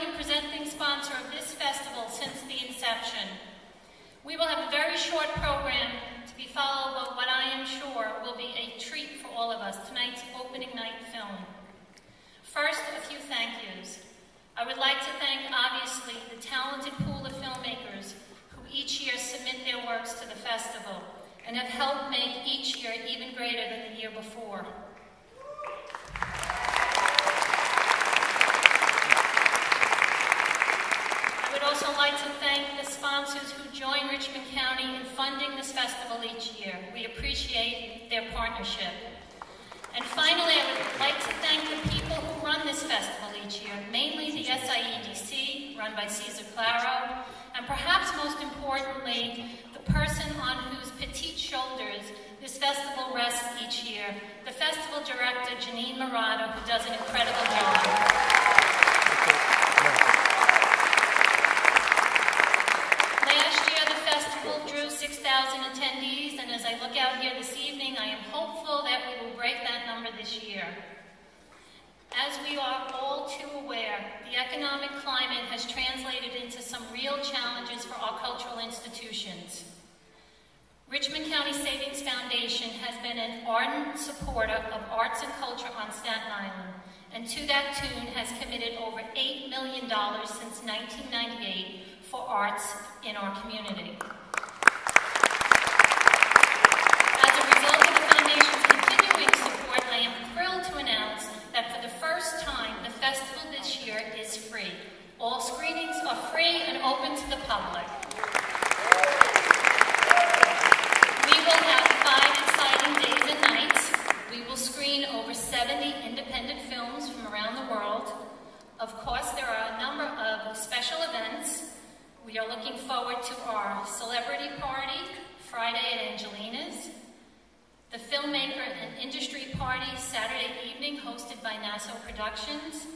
founding and presenting sponsor of this festival since the inception. We will have a very short program to be followed by what I am sure will be a treat for all of us, tonight's opening night film. First, a few thank yous. I would like to thank, obviously, the talented pool of filmmakers who each year submit their works to the festival and have helped make each year even greater than the year before. I would also like to thank the sponsors who join Richmond County in funding this festival each year. We appreciate their partnership. And finally, I would like to thank the people who run this festival each year, mainly the SIEDC, run by Cesar Claro, and perhaps most importantly, the person on whose petite shoulders this festival rests each year, the festival director, Janine Murata, who does an incredible job. Last year, the festival drew 6,000 attendees, and as I look out here this evening, I am hopeful that we will break that number this year. As we are all too aware, the economic climate has translated into some real challenges for our cultural institutions. Richmond County Savings Foundation has been an ardent supporter of arts and culture on Staten Island, and to that tune has committed over $8 million since 1998 for arts in our community. As a result of the Foundation's continuing support, I am thrilled to announce that for the first time, the festival this year is free. All screenings are free and open to the public. We will have 5 exciting days and nights. We will screen over 70 independent films from around the world. Of course, there are a number of special events. We are looking forward to our celebrity party, Friday at Angelina's, the filmmaker and industry party, Saturday evening, hosted by Nassau Productions,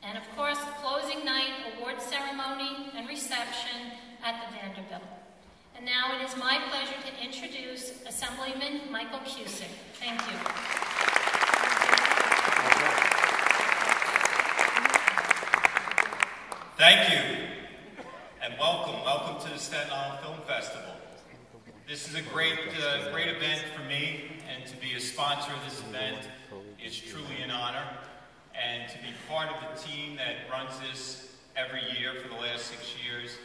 and of course, the closing night, award ceremony, and reception at the Vanderbilt. And now it is my pleasure to introduce Assemblyman Michael Cusick. Thank you. Thank you, and welcome. Welcome to the Staten Island Film Festival. This is a great event for me, and to be a sponsor of this event is truly an honor. And to be part of the team that runs this every year for the last 6 years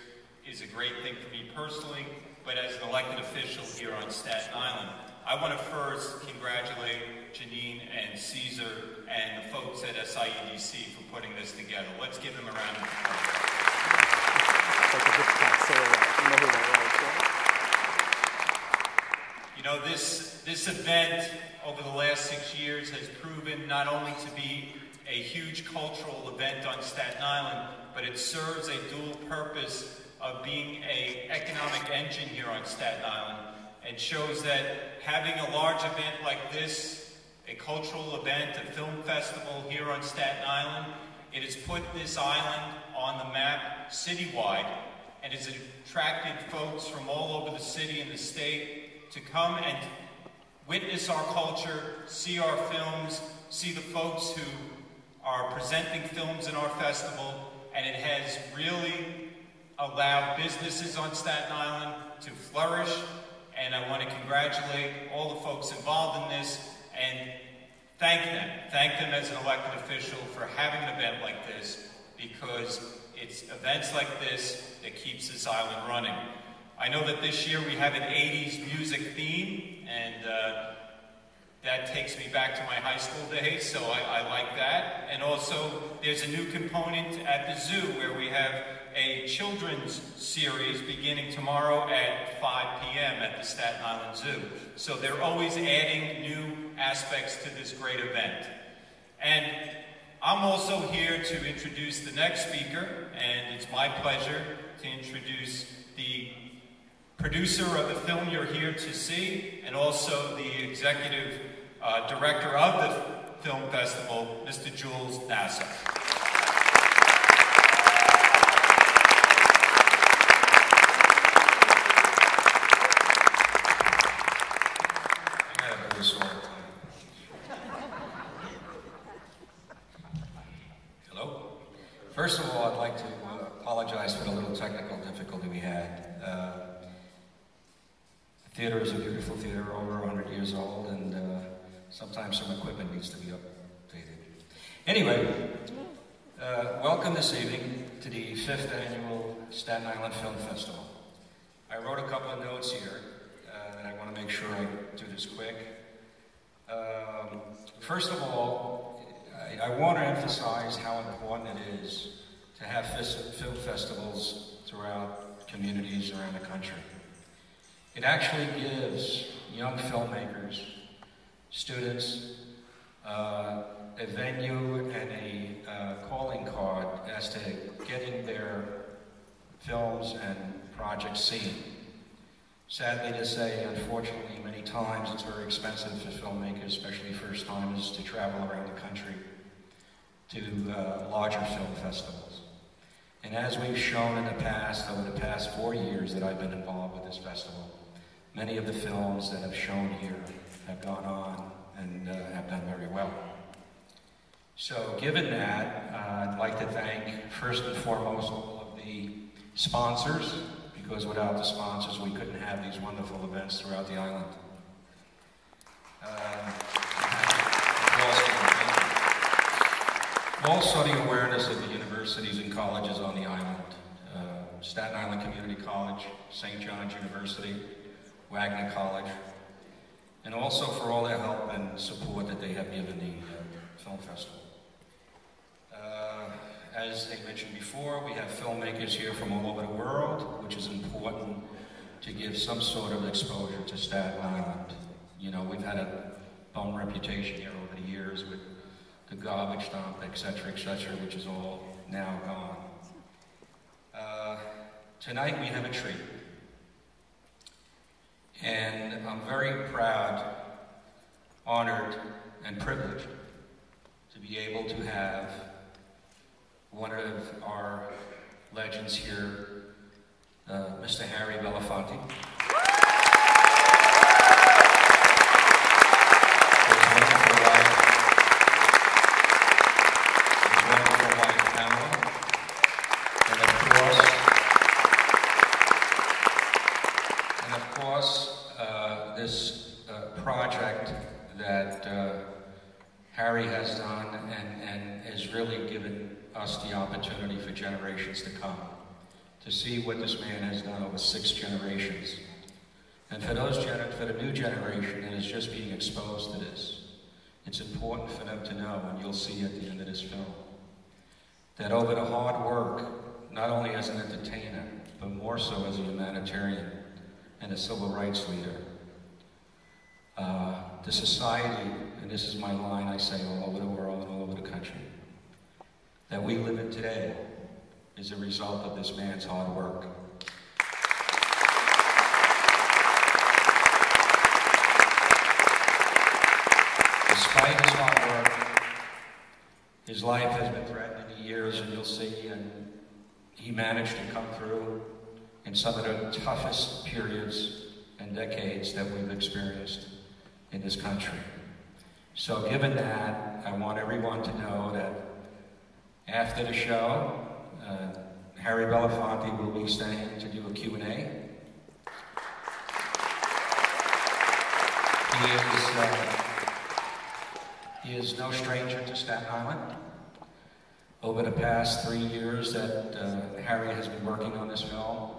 is a great thing for me personally, but as an elected official here on Staten Island. I want to first congratulate Janine and Cesar and the folks at SIEDC for putting this together. Let's give them a round of applause. You know, this event over the last 6 years has proven not only to be a huge cultural event on Staten Island, but it serves a dual purpose of being an economic engine here on Staten Island, and shows that having a large event like this, a cultural event, a film festival here on Staten Island, it has put this island on the map citywide, and has attracted folks from all over the city and the state to come and witness our culture, see our films, see the folks who are presenting films in our festival, and it has really allowed businesses on Staten Island to flourish. And I want to congratulate all the folks involved in this and thank them as an elected official for having an event like this, because it's events like this that keeps this island running. I know that this year we have an 80s music theme, and that takes me back to my high school days, so I like that. And also, there's a new component at the zoo where we have a children's series beginning tomorrow at 5 p.m. at the Staten Island Zoo. So they're always adding new aspects to this great event. And I'm also here to introduce the next speaker, and it's my pleasure to introduce the producer of the film you're here to see, and also the executive director of the film festival, Mr. Jules Nassau. First of all, I'd like to apologize for the little technical difficulty we had. The theater is a beautiful theater, over 100 years old, and sometimes some equipment needs to be updated. Anyway, welcome this evening to the 5th Annual Staten Island Film Festival. I wrote a couple of notes here, and I want to make sure I do this quick. First of all, I want to emphasize how important it is to have film festivals throughout communities around the country. It actually gives young filmmakers, students, a venue and a calling card as to getting their films and projects seen. Sadly to say, unfortunately, many times it's very expensive for filmmakers, especially first-timers, to travel around the country to larger film festivals. And as we've shown in the past, over the past 4 years that I've been involved with this festival, many of the films that have shown here have gone on and have done very well. So given that, I'd like to thank, first and foremost, all of the sponsors, because without the sponsors, we couldn't have these wonderful events throughout the island. Also the awareness of the universities and colleges on the island. Staten Island Community College, St. John's University, Wagner College, and also for all their help and support that they have given the film festival. As they mentioned before, we have filmmakers here from all over the world, which is important to give some sort of exposure to Staten Island. You know, we've had a bum reputation here over the years with the garbage dump, etc., which is all now gone. Tonight we have a treat. And I'm very proud, honored, and privileged to be able to have one of our legends here, Mr. Harry Belafonte. His wonderful wife, Pamela. And of course, this project that Harry has done and has really given us the opportunity for generations to come to see what this man has done over 6 generations. And for the new generation that is just being exposed to this, it's important for them to know, and you'll see at the end of this film, that over the hard work, not only as an entertainer, but more so as a humanitarian and a civil rights leader, the society, and this is my line I say all over the world and all over the country, that we live in today is a result of this man's hard work. Despite his hard work, his life has been threatened in the years, and you'll see, and he managed to come through in some of the toughest periods and decades that we've experienced in this country. So given that, I want everyone to know that after the show, Harry Belafonte will be staying to do a Q&A. He is no stranger to Staten Island. Over the past 3 years that Harry has been working on this film,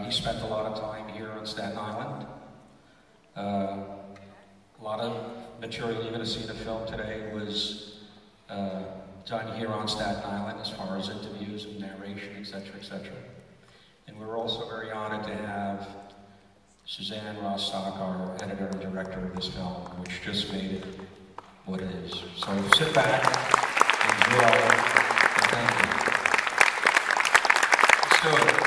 he spent a lot of time here on Staten Island. A lot of material you're going to see in the film today was done here on Staten Island as far as interviews and narration, etc., etc. And we're also very honored to have Suzanne Rostock, our editor and director of this film, which just made it what it is. So sit back, enjoy, and thank you. Let's do it.